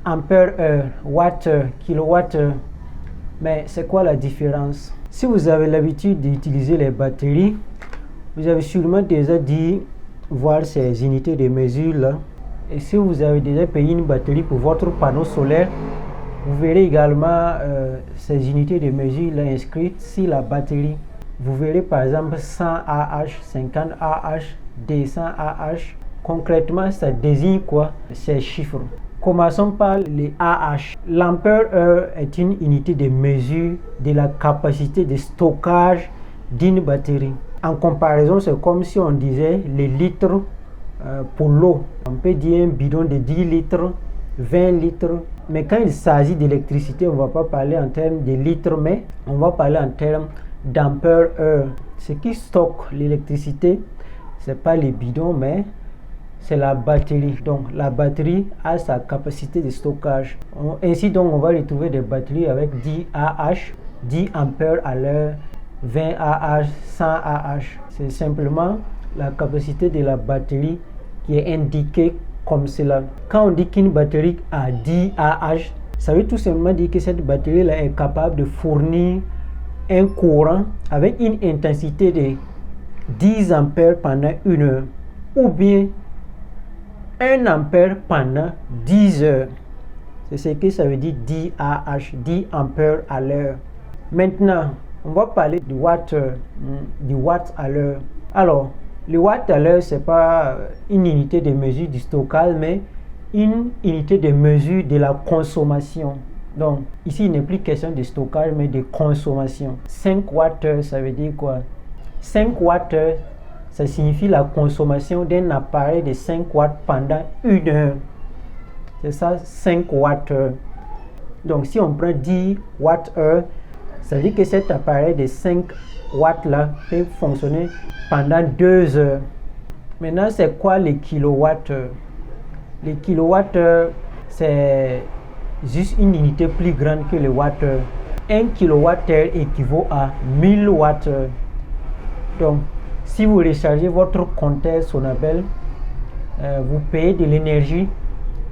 ampère-heure, watt-heure, kilowattheure. Mais c'est quoi la différence? Si vous avez l'habitude d'utiliser les batteries, vous avez sûrement déjà dû voir ces unités de mesure là. Et si vous avez déjà payé une batterie pour votre panneau solaire, vous verrez également ces unités de mesure là inscrites sur la batterie. Vous verrez par exemple 100 Ah, 50 Ah, 200 Ah. Concrètement, ça désigne quoi? Ces chiffres. Commençons par les Ah. L'ampère-heure est une unité de mesure de la capacité de stockage d'une batterie. En comparaison, c'est comme si on disait les litres pour l'eau. On peut dire un bidon de 10 litres, 20 litres. Mais quand il s'agit d'électricité, on ne va pas parler en termes de litres, mais on va parler en termes d'ampère-heure. Ce qui stocke l'électricité, ce n'est pas les bidons, mais c'est la batterie. Donc la batterie a sa capacité de stockage. Ainsi donc, on va retrouver des batteries avec 10 Ah, 10 ampères à l'heure, 20 Ah, 100 Ah. C'est simplement la capacité de la batterie qui est indiquée comme cela. Quand on dit qu'une batterie a 10 Ah, ça veut tout simplement dire que cette batterie-là est capable de fournir un courant avec une intensité de 10 ampères pendant 1 heure, ou bien 1 ampère pendant 10 heures. C'est ce que ça veut dire 10 Ah, 10 ampères à l'heure. Maintenant, on va parler du watt-heure, du watt à l'heure. Alors, le watt à l'heure, ce n'est pas une unité de mesure du stockage, mais une unité de mesure de la consommation. Donc, ici, il n'est plus question de stockage, mais de consommation. 5 Wh, ça veut dire quoi? 5 Wh, ça signifie la consommation d'un appareil de 5 watts pendant 1 heure. C'est ça, 5 Wh. Donc, si on prend 10 Wh, ça veut dire que cet appareil de 5 watts là peut fonctionner pendant 2 heures. Maintenant, c'est quoi les kilowattheures? Les kilowattheures, c'est juste une unité plus grande que le wattheure. 1 kilowattheure équivaut à 1000 wattheures. Donc, si vous rechargez votre compteur Sonabel, vous payez de l'énergie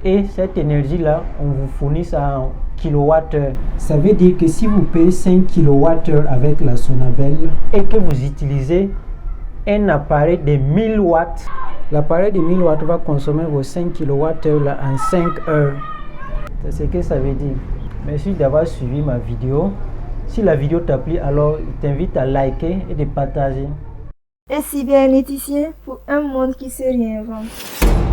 et cette énergie-là, on vous fournit ça en kilowattheure. Ça veut dire que si vous payez 5 kilowattheures avec la Sonabel et que vous utilisez un appareil de 1000 watts, l'appareil de 1000 watts va consommer vos 5 kilowattheures là en 5 heures. C'est ce que ça veut dire. Merci d'avoir suivi ma vidéo. Si la vidéo t'a plu, alors je t'invite à liker et de partager. Et cybernéticien pour un monde qui se réinvente.